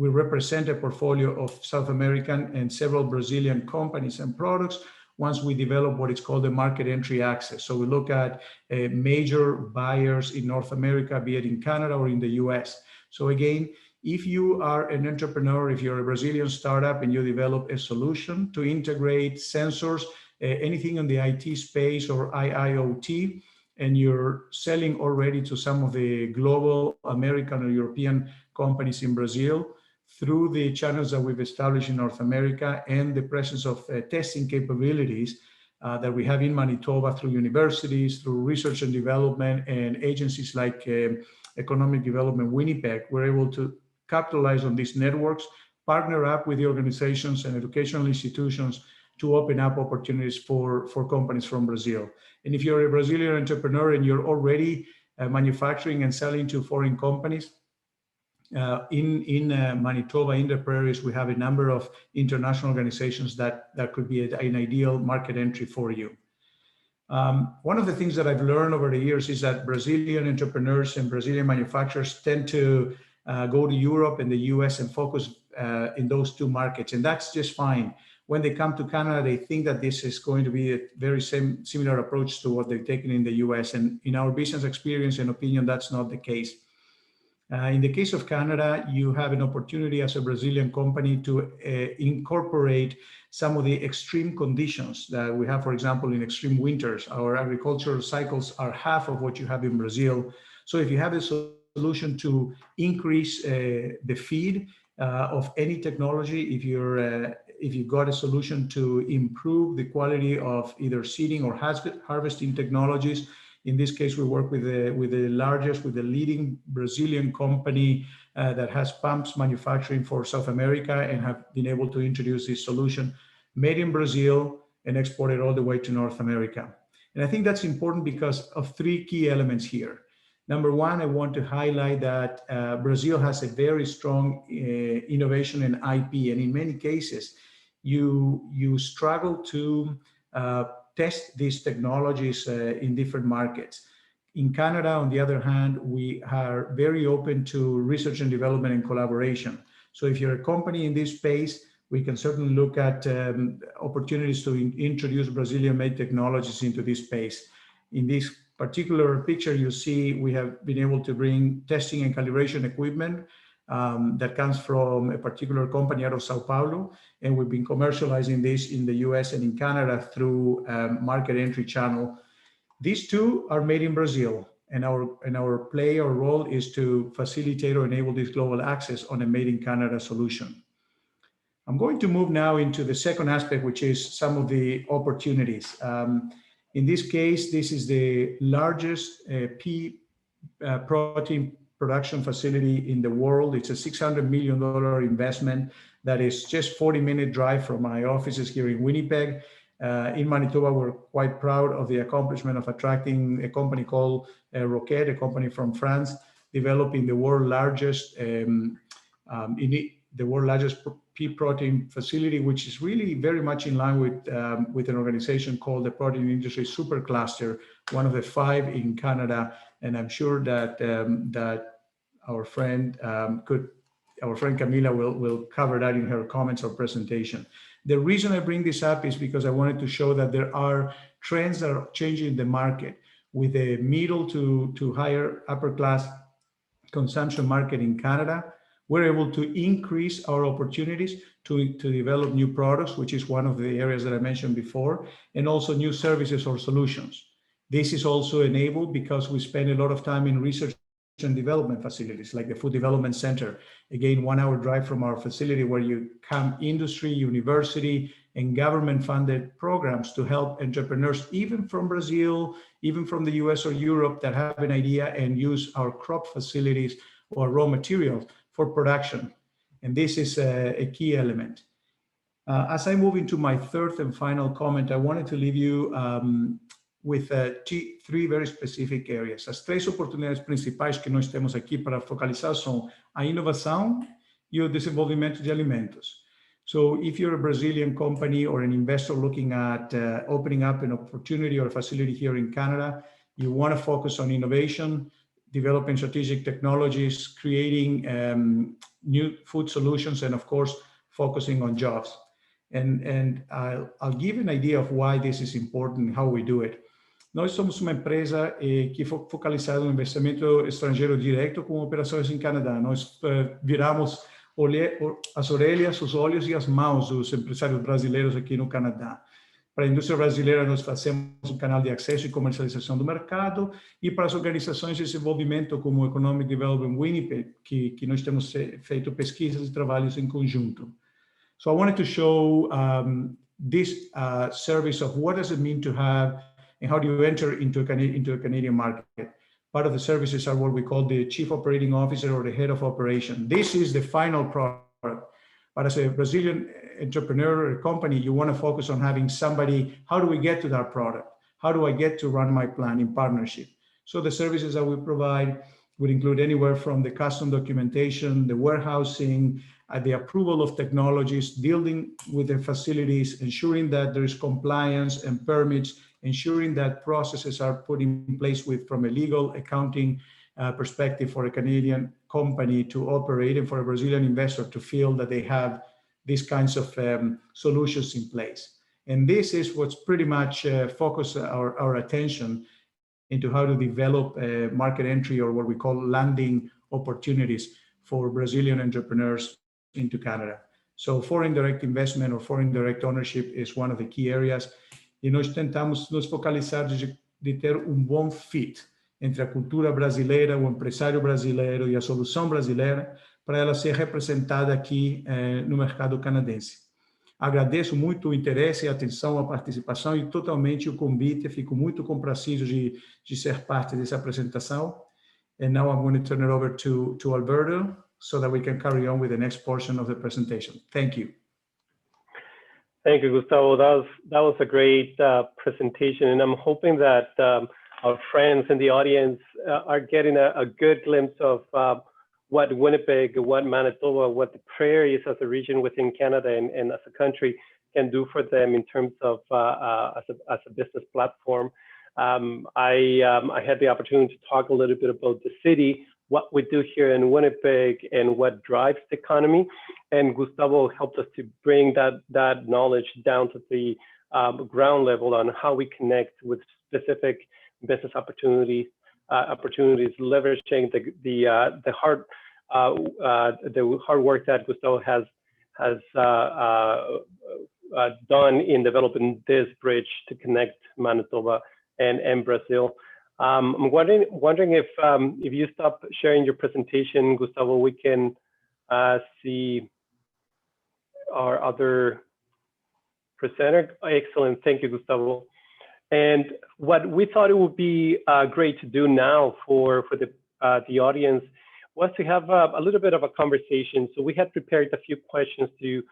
C: represent a portfolio of South American and several Brazilian companies and products once we develop what is called the market entry access. So we look at major buyers in North America, be it in Canada or in the US. So again, if you are an entrepreneur, if you're a Brazilian startup and you develop a solution to integrate sensors, anything in the IT space or IIoT, and you're selling already to some of the global American or European companies in Brazil, through the channels that we've established in North America and the presence of testing capabilities that we have in Manitoba through universities, through research and development and agencies like Economic Development Winnipeg, we're able to capitalize on these networks, partner up with the organizations and educational institutions to open up opportunities for companies from Brazil. And if you're a Brazilian entrepreneur and you're already manufacturing and selling to foreign companies, in Manitoba, in the prairies, we have a number of international organizations that could be an ideal market entry for you. One of the things that I've learned over the years is that Brazilian entrepreneurs and Brazilian manufacturers tend to go to Europe and the US and focus in those 2 markets, and that's just fine. When they come to Canada, they think that this is going to be a very similar approach to what they've taken in the US, and in our business experience and opinion, that's not the case. In the case of Canada, you have an opportunity as a Brazilian company to incorporate some of the extreme conditions that we have, for example, in extreme winters. Our agricultural cycles are half of what you have in Brazil. So if you have a solution to increase the feed of any technology, if you've got a solution to improve the quality of either seeding or harvesting technologies. In this case, we work with the leading Brazilian company that has pumps manufacturing for South America and have been able to introduce this solution made in Brazil and exported all the way to North America. And I think that's important because of three key elements here. Number one, I want to highlight that Brazil has a very strong innovation in IP, and in many cases, you struggle to test these technologies in different markets. In Canada, on the other hand, we are very open to research and development and collaboration. So if you're a company in this space, we can certainly look at opportunities to introduce Brazilian-made technologies into this space. In this particular picture, you see we have been able to bring testing and calibration equipment that comes from a particular company out of Sao Paulo, and we've been commercializing this in the US and in Canada through market entry channel. These two are made in Brazil, and our role is to facilitate or enable this global access on a made in Canada solution. I'm going to move now into the second aspect, which is some of the opportunities. In this case, this is the largest pea protein production facility in the world. It's a $600 million investment that is just 40-minute drive from my offices here in Winnipeg. In Manitoba, we're quite proud of the accomplishment of attracting a company called Roquette, a company from France, developing the world's largest pea protein facility, which is really very much in line with an organization called the Protein Industry Supercluster, one of the 5 in Canada. And I'm sure that our friend Camila will cover that in her comments or presentation. The reason I bring this up is because I wanted to show that there are trends that are changing the market with a middle to higher upper class consumption market in Canada. We're able to increase our opportunities to develop new products, which is one of the areas that I mentioned before, and also new services or solutions. This is also enabled because we spend a lot of time in research and development facilities like the Food Development Center. Again, 1 hour drive from our facility where you come industry, university, and government-funded programs to help entrepreneurs, even from Brazil, even from the US or Europe, that have an idea and use our crop facilities or raw materials for production. And this is a key element. As I move into my third and final comment, I wanted to leave you with three very specific areas. As 3 oportunidades principais que nós temos aqui para focalizar são a inovação e o desenvolvimento de alimentos. So if you're a Brazilian company or an investor looking at opening up an opportunity or a facility here in Canada, you want to focus on innovation, developing strategic technologies, creating new food solutions, and of course, focusing on jobs. And I'll give an idea of why this is important and how we do it. Nós somos uma empresa que focalizada no investimento estrangeiro direto com operações em Canadá. Nós viramos as orelhas, os olhos e as mãos dos empresários brasileiros aqui no Canadá. Para a indústria brasileira, nós fazemos um canal de acesso e comercialização do mercado, e para as organizações de desenvolvimento como o Economic Development Winnipeg, que nós temos feito pesquisas e trabalhos em conjunto. So I wanted to show this service of what does it mean to have and how do you enter into a Canadian market. Part of the services are what we call the Chief Operating Officer or the Head of Operation. This is the final product. But as a Brazilian entrepreneur or company, you want to focus on having somebody, how do we get to that product? How do I get to run my plan in partnership? So the services that we provide would include anywhere from the custom documentation, the warehousing, the approval of technologies, dealing with the facilities, ensuring that there is compliance and permits, ensuring that processes are put in place from a legal accounting perspective for a Canadian company to operate, and for a Brazilian investor to feel that they have these kinds of solutions in place. And this is what's pretty much focused our attention into how to develop market entry, or what we call landing opportunities for Brazilian entrepreneurs into Canada. So foreign direct investment or foreign direct ownership is one of the key areas. E nós tentamos nos focalizar de ter bom fit entre a cultura brasileira, o empresário brasileiro e a solução brasileira para ela ser representada aqui no mercado canadense. Agradeço muito o interesse, a atenção, a participação e totalmente o convite. Fico muito complacido de ser parte dessa apresentação. And now I'm going to turn it over to Alberto so that we can carry on with the next portion of the presentation. Thank you.
B: Thank you, Gustavo. That was a great presentation, and I'm hoping that our friends in the audience are getting a good glimpse of what Winnipeg, what Manitoba, what the prairies as a region within Canada and as a country can do for them in terms of as a business platform. I had the opportunity to talk a little bit about the city, what we do here in Winnipeg, and what drives the economy. And Gustavo helped us to bring that knowledge down to the ground level on how we connect with specific business opportunities, leveraging the hard work that Gustavo has done in developing this bridge to connect Manitoba and Brazil. I'm wondering if you stop sharing your presentation, Gustavo, we can see our other presenter. Excellent, thank you, Gustavo. And what we thought it would be great to do now for the audience was to have a little bit of a conversation. So we had prepared a few questions to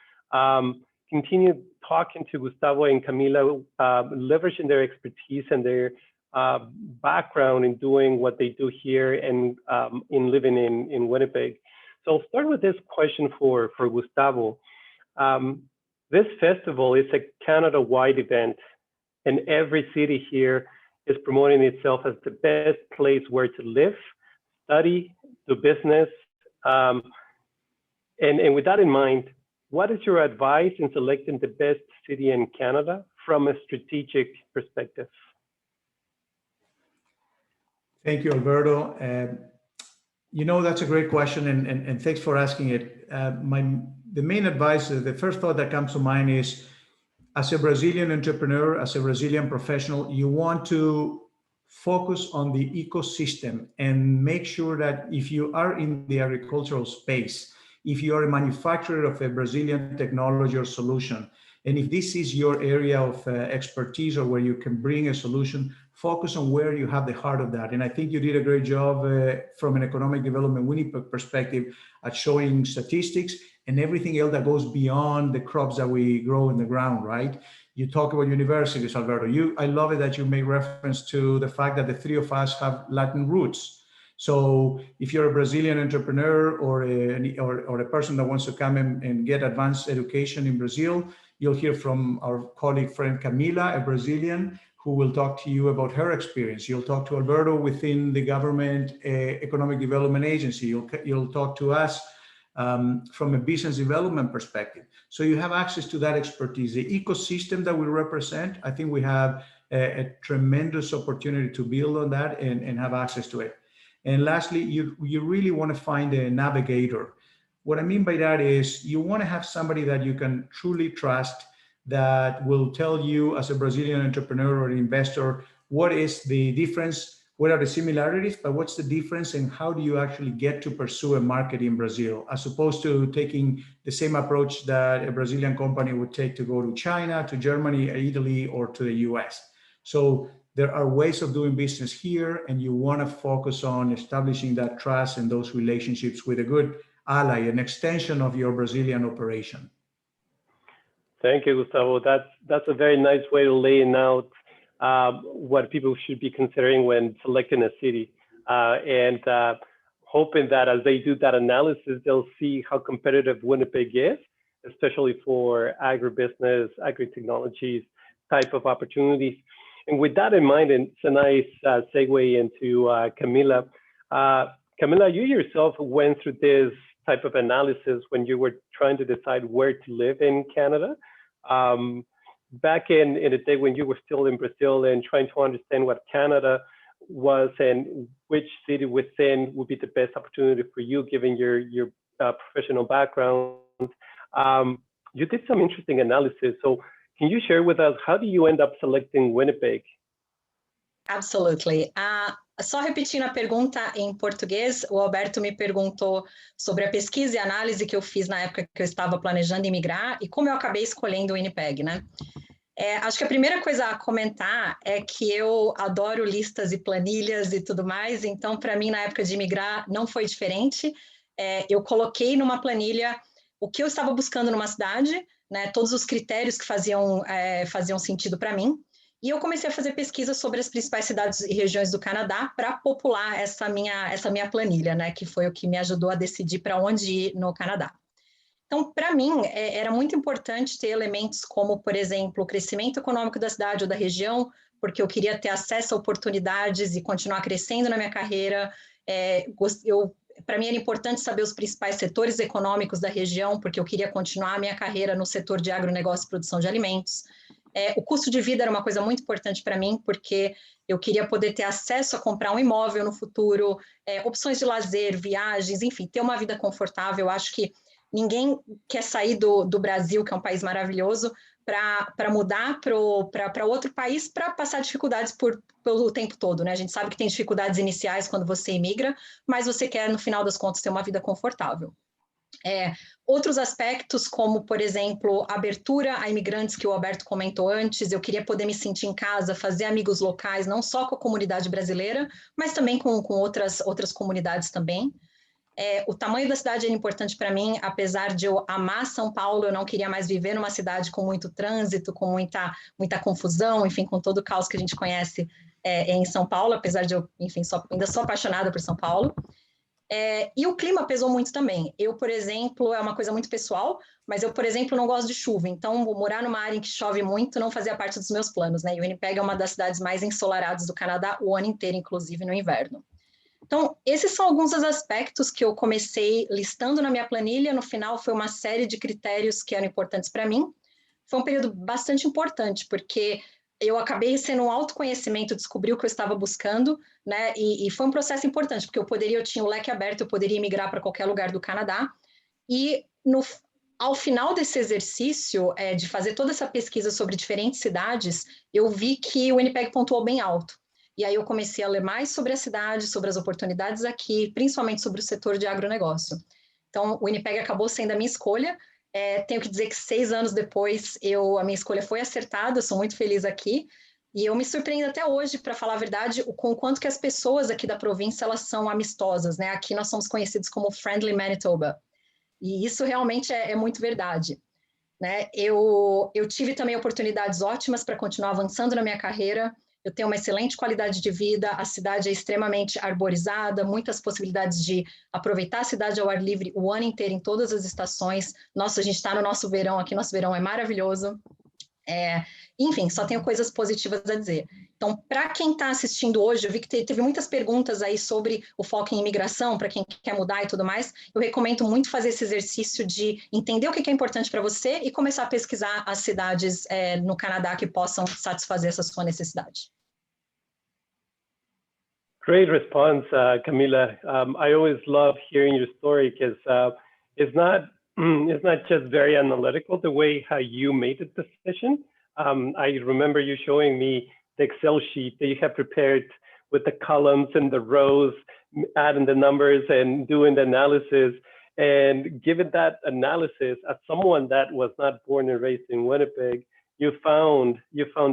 B: continue talking to Gustavo and Camila, leveraging their expertise and their background in doing what they do here and in living in Winnipeg. So I'll start with this question for Gustavo. This festival is a Canada-wide event, and every city here is promoting itself as the best place where to live, study, do business. And with that in mind, what is your advice in selecting the best city in Canada from a strategic perspective?
C: Thank you, Alberto. That's a great question, and thanks for asking it. The main advice, the first thought that comes to mind is, as a Brazilian entrepreneur, as a Brazilian professional, you want to focus on the ecosystem and make sure that if you are in the agricultural space, if you are a manufacturer of a Brazilian technology or solution, and if this is your area of expertise or where you can bring a solution, focus on where you have the heart of that. And I think you did a great job from an economic development Winnipeg perspective at showing statistics and everything else that goes beyond the crops that we grow in the ground, right? You talk about universities, Alberto. I love it that you make reference to the fact that the three of us have Latin roots. So if you're a Brazilian entrepreneur or a person that wants to come and get advanced education in Brazil, you'll hear from our colleague friend Camila, a Brazilian, who will talk to you about her experience. You'll talk to Alberto within the government economic development agency. You'll talk to us from a business development perspective. So you have access to that expertise. The ecosystem that we represent, I think we have a tremendous opportunity to build on that and have access to it. And lastly, you really want to find a navigator. What I mean by that is you want to have somebody that you can truly trust, that will tell you as a Brazilian entrepreneur or investor, what is the difference, what are the similarities, but what's the difference and how do you actually get to pursue a market in Brazil, as opposed to taking the same approach that a Brazilian company would take to go to China, to Germany, Italy, or to the US. So there are ways of doing business here, and you want to focus on establishing that trust and those relationships with a good ally, an extension of your Brazilian operation.
B: Thank you, Gustavo. That's a very nice way to lay out what people should be considering when selecting a city, and hoping that as they do that analysis, they'll see how competitive Winnipeg is, especially for agribusiness, agri-technologies type of opportunities. And with that in mind, and it's a nice segue into Camila. Camila, you yourself went through this type of analysis when you were trying to decide where to live in Canada. Back in the day when you were still in Brazil and trying to understand what Canada was and which city within would be the best opportunity for you, given your professional background. You did some interesting analysis. So can you share with us, how do you end up selecting Winnipeg?
D: Absolutely. Só repetindo a pergunta em português, o Alberto me perguntou sobre a pesquisa e análise que eu fiz na época que eu estava planejando imigrar e como eu acabei escolhendo o Winnipeg, né? Acho que a primeira coisa a comentar é que eu adoro listas e planilhas e tudo mais, então, para mim, na época de imigrar, não foi diferente. Eu coloquei numa planilha o que eu estava buscando numa cidade, né, todos os critérios que faziam sentido para mim, e eu comecei a fazer pesquisa sobre as principais cidades e regiões do Canadá para popular essa minha planilha, né, que foi o que me ajudou a decidir para onde ir no Canadá. Então, para mim, era muito importante ter elementos como, por exemplo, o crescimento econômico da cidade ou da região, porque eu queria ter acesso a oportunidades e continuar crescendo na minha carreira. Para mim, era importante saber os principais setores econômicos da região, porque eu queria continuar a minha carreira no setor de agronegócio e produção de alimentos. O custo de vida era uma coisa muito importante para mim, porque eu queria poder ter acesso a comprar um imóvel no futuro, opções de lazer, viagens, enfim, ter uma vida confortável. Eu acho que ninguém quer sair do Brasil, que é um país maravilhoso, para mudar para outro país para passar dificuldades pelo tempo todo, né? A gente sabe que tem dificuldades iniciais quando você imigra, mas você quer, no final das contas, ter uma vida confortável. Outros aspectos, como, por exemplo, abertura a imigrantes, que o Alberto comentou antes, eu queria poder me sentir em casa, fazer amigos locais, não só com a comunidade brasileira, mas também com outras comunidades também. O tamanho da cidade era importante para mim, apesar de eu amar São Paulo, eu não queria mais viver numa cidade com muito trânsito, com muita confusão, enfim, com todo o caos que a gente conhece em São Paulo, apesar de eu, enfim, ainda sou apaixonada por São Paulo. E o clima pesou muito também. Eu, por exemplo, é uma coisa muito pessoal, mas eu, por exemplo, não gosto de chuva, então morar numa área em que chove muito não fazia parte dos meus planos, né? E Winnipeg é uma das cidades mais ensolaradas do Canadá o ano inteiro, inclusive no inverno. Então, esses são alguns dos aspectos que eu comecei listando na minha planilha. No final, foi uma série de critérios que eram importantes para mim. Foi um período bastante importante, porque eu acabei sendo um autoconhecimento, descobri o que eu estava buscando, né? E foi um processo importante, porque eu tinha o leque aberto, eu poderia migrar para qualquer lugar do Canadá. E ao final desse exercício, de fazer toda essa pesquisa sobre diferentes cidades, eu vi que o Winnipeg pontuou bem alto. E aí eu comecei a ler mais sobre a cidade, sobre as oportunidades aqui, principalmente sobre o setor de agronegócio. Então, o Winnipeg acabou sendo a minha escolha. Tenho que dizer que 6 anos depois, a minha escolha foi acertada, eu sou muito feliz aqui. E eu me surpreendo até hoje, para falar a verdade, com o quanto que as pessoas aqui da província, elas são amistosas, né? Aqui nós somos conhecidos como Friendly Manitoba. E isso realmente é muito verdade. Né? Eu tive também oportunidades ótimas para continuar avançando na minha carreira. Eu tenho uma excelente qualidade de vida, a cidade é extremamente arborizada, muitas possibilidades de aproveitar a cidade ao ar livre o ano inteiro, em todas as estações. Nossa, a gente está no nosso verão aqui, nosso verão é maravilhoso. Enfim, só tenho coisas positivas a dizer. Então, para quem está assistindo hoje, eu vi que teve muitas perguntas aí sobre o foco em imigração, para quem quer mudar e tudo mais. Eu recomendo muito fazer esse exercício de entender o que é importante para você e começar a pesquisar as cidades no Canadá que possam satisfazer essa sua necessidade.
B: Great response, Camila. I always love hearing your story because it's not just very analytical the way how you made the decision. I remember you showing me the Excel sheet that you have prepared with the columns and the rows, adding the numbers and doing the analysis. And given that analysis, as someone that was not born and raised in Winnipeg, you found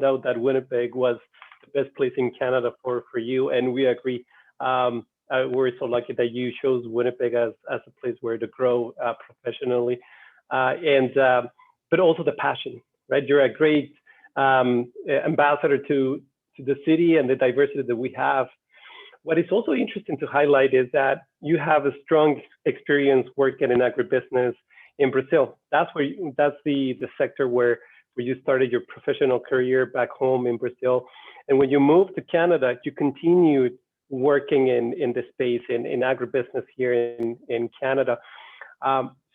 B: out that Winnipeg was the best place in Canada for you, and we agree. We're so lucky that you chose Winnipeg as a place where to grow professionally, but also the passion, right? You're a great ambassador to the city and the diversity that we have. What is also interesting to highlight is that you have a strong experience working in agribusiness in Brazil. That's the sector where you started your professional career back home in Brazil. And when you moved to Canada, you continued working in the space in agribusiness here in Canada.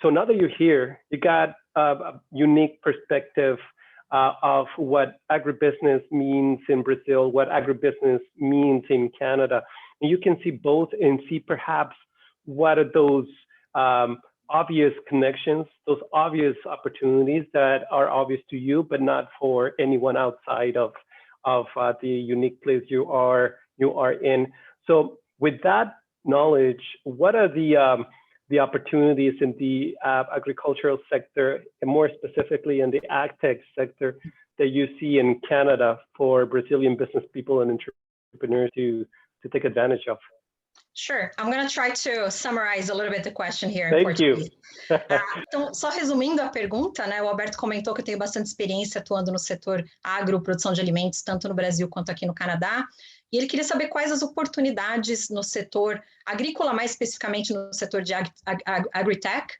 B: So now that you're here, you got a unique perspective of what agribusiness means in Brazil, what agribusiness means in Canada. And you can see both and see perhaps what are those obvious connections, those obvious opportunities that are obvious to you, but not for anyone outside of the unique place you are in. So with that knowledge, what are the opportunities in the agricultural sector, and more specifically in the ag tech sector, that you see in Canada for Brazilian business people and entrepreneurs to take advantage of?
D: Sure. I'm going to try to summarize a little bit the question here.
B: Thank you.
D: Então, só resumindo a pergunta, né? O Alberto comentou que eu tenho bastante experiência atuando no setor agro, produção de alimentos, tanto no Brasil quanto aqui no Canadá. E ele queria saber quais as oportunidades no setor agrícola, mais especificamente no setor de agritech,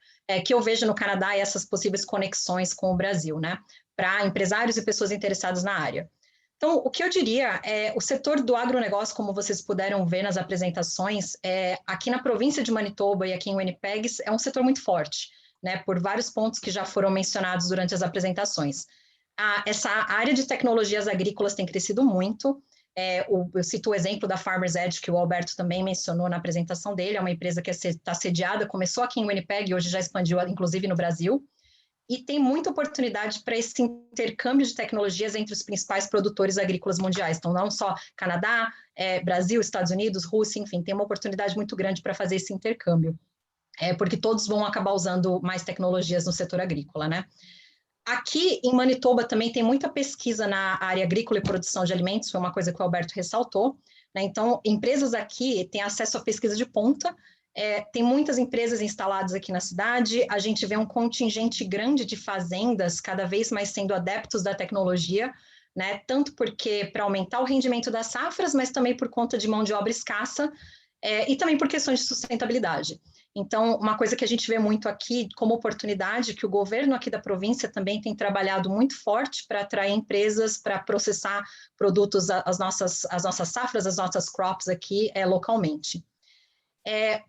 D: que eu vejo no Canadá e essas possíveis conexões com o Brasil, né? Para empresários e pessoas interessadas na área. Então, o que eu diria é o setor do agronegócio, como vocês puderam ver nas apresentações, aqui na província de Manitoba e aqui em Winnipeg, é um setor muito forte, né, por vários pontos que já foram mencionados durante as apresentações. Essa área de tecnologias agrícolas tem crescido muito. Eu cito o exemplo da Farmers Edge, que o Alberto também mencionou na apresentação dele, é uma empresa que está sediada, começou aqui em Winnipeg e hoje já expandiu, inclusive, no Brasil. E tem muita oportunidade para esse intercâmbio de tecnologias entre os principais produtores agrícolas mundiais. Então, não só Canadá, Brasil, Estados Unidos, Rússia, enfim, tem uma oportunidade muito grande para fazer esse intercâmbio, porque todos vão acabar usando mais tecnologias no setor agrícola, né? Aqui em Manitoba também tem muita pesquisa na área agrícola e produção de alimentos, foi uma coisa que o Alberto ressaltou, né? Então, empresas aqui têm acesso à pesquisa de ponta. Tem muitas empresas instaladas aqui na cidade, a gente vê um contingente grande de fazendas cada vez mais sendo adeptos da tecnologia, né? Tanto porque para aumentar o rendimento das safras, mas também por conta de mão de obra escassa e também por questões de sustentabilidade. Então, uma coisa que a gente vê muito aqui como oportunidade, que o governo aqui da província também tem trabalhado muito forte para atrair empresas para processar produtos, as nossas safras, as nossas crops aqui localmente.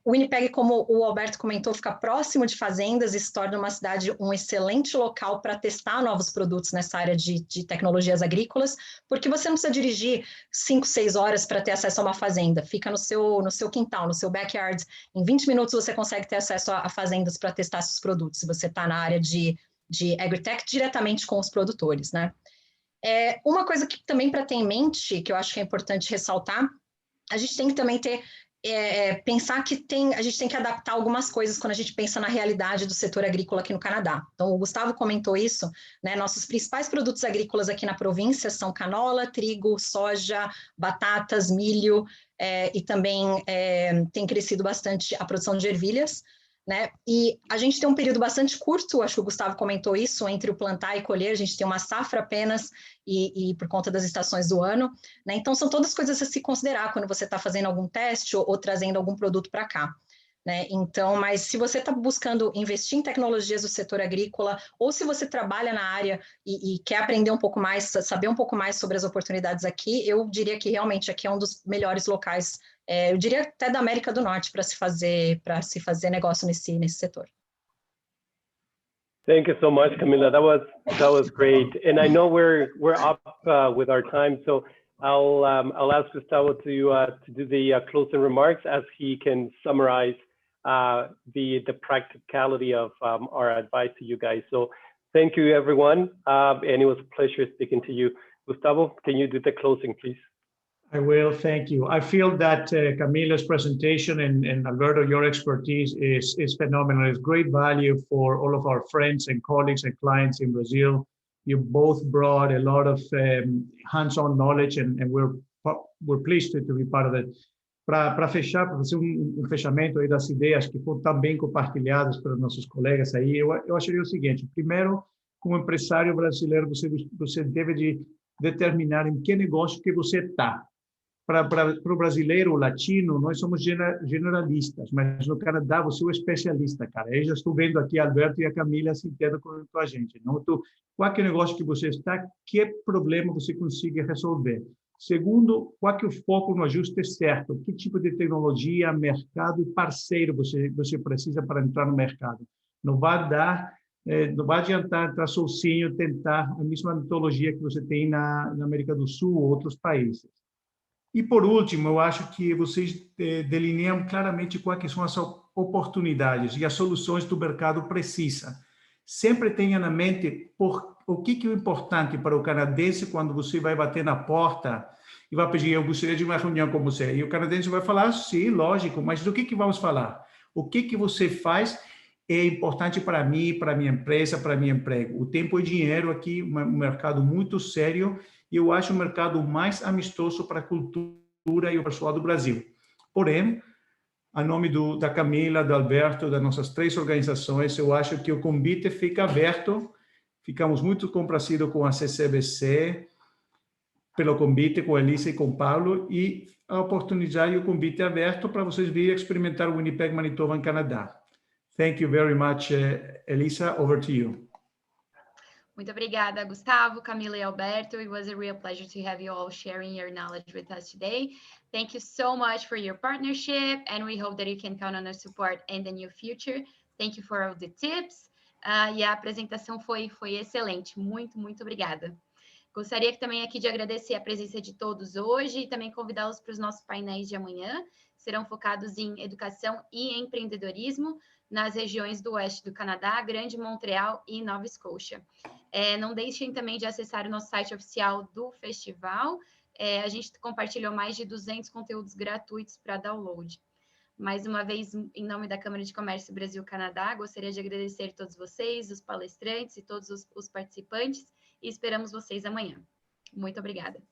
D: O Winnipeg, como o Alberto comentou, fica próximo de fazendas e se torna uma cidade um excelente local para testar novos produtos nessa área de tecnologias agrícolas, porque você não precisa dirigir 5, 6 horas para ter acesso a uma fazenda, fica no seu quintal, no seu backyard, em 20 minutos você consegue ter acesso a fazendas para testar seus produtos, se você está na área de agritech diretamente com os produtores, né? Uma coisa que também para ter em mente, que eu acho que é importante ressaltar, a gente tem que também pensar que a gente tem que adaptar algumas coisas quando a gente pensa na realidade do setor agrícola aqui no Canadá. Então, o Gustavo comentou isso, né? Nossos principais produtos agrícolas aqui na província são canola, trigo, soja, batatas, milho, e também tem crescido bastante a produção de ervilhas, né? E a gente tem um período bastante curto, acho que o Gustavo comentou isso, entre o plantar e colher, a gente tem uma safra apenas e por conta das estações do ano, né? Então, são todas coisas a se considerar quando você está fazendo algum teste ou trazendo algum produto para cá, né? Então, mas se você está buscando investir em tecnologias do setor agrícola ou se você trabalha na área e quer aprender um pouco mais, saber um pouco mais sobre as oportunidades aqui, eu diria que realmente aqui é um dos melhores locais, eu diria até da América do Norte, para se fazer negócio nesse setor.
B: Thank you so much, Camila. That was great, and I know we're up with our time, so I'll ask Gustavo to do the closing remarks as he can summarize the practicality of our advice to you guys. So thank you, everyone, and it was a pleasure speaking to you. Gustavo, can you do the closing, please?
C: I will, thank you. I feel that Camila's presentation and Alberto, your expertise is phenomenal. It's great value for all of our friends and colleagues and clients in Brazil. You both brought a lot of hands-on knowledge, and we're pleased to be part of it. Para fechar, para fazer fechamento aí das ideias que foram também compartilhadas pelos nossos colegas aí, eu acharia o seguinte: primeiro, como empresário brasileiro, você deve de determinar em que negócio que você está. Para o brasileiro, o latino, nós somos generalistas, mas no Canadá você é um especialista, cara. Eu já estou vendo aqui a Alberto e a Camila se entendendo com a gente. Não? Qual é o negócio que você está, que problema você consegue resolver? Segundo, qual é o foco no ajuste certo? Que tipo de tecnologia, mercado e parceiro você precisa para entrar no mercado? Não vai dar não vai adiantar entrar sozinho tentar a mesma metodologia que você tem na América do Sul ou outros países. E, por último, eu acho que vocês delineam claramente quais são as oportunidades e as soluções que o mercado precisa. Sempre tenha na mente o que é importante para o canadense quando você vai bater na porta e vai pedir, eu gostaria de uma reunião com você. E o canadense vai falar, sim, lógico, mas do que vamos falar? O que você faz é importante para mim, para minha empresa, para meu emprego. O tempo e dinheiro aqui, um mercado muito sério, e eu acho o mercado mais amistoso para a cultura e o pessoal do Brasil. Porém, a nome da Camila, do Alberto, das nossas 3 organizações, eu acho que o convite fica aberto. Ficamos muito complacidos com a CCBC, pelo convite, com a Elisa e com o Paulo, e a oportunidade e o convite aberto para vocês virem experimentar o Winnipeg, Manitoba, em Canadá. Thank you very much, Elisa. Over to you.
A: Muito obrigada, Gustavo, Camila e Alberto. It was a real pleasure to have you all sharing your knowledge with us today. Thank you so much for your partnership, and we hope that you can count on our support in the near future. Thank you for all the tips. E a apresentação foi excelente. Muito, muito obrigada. Gostaria também aqui de agradecer a presença de todos hoje e também convidá-los para os nossos painéis de amanhã. Serão focados em educação e empreendedorismo nas regiões do oeste do Canadá, Grande Montreal e Nova Escócia. Não deixem também de acessar o nosso site oficial do festival. A gente compartilhou mais de 200 conteúdos gratuitos para download. Mais uma vez, em nome da Câmara de Comércio Brasil-Canadá, gostaria de agradecer a todos vocês, os palestrantes e todos os participantes, e esperamos vocês amanhã. Muito obrigada.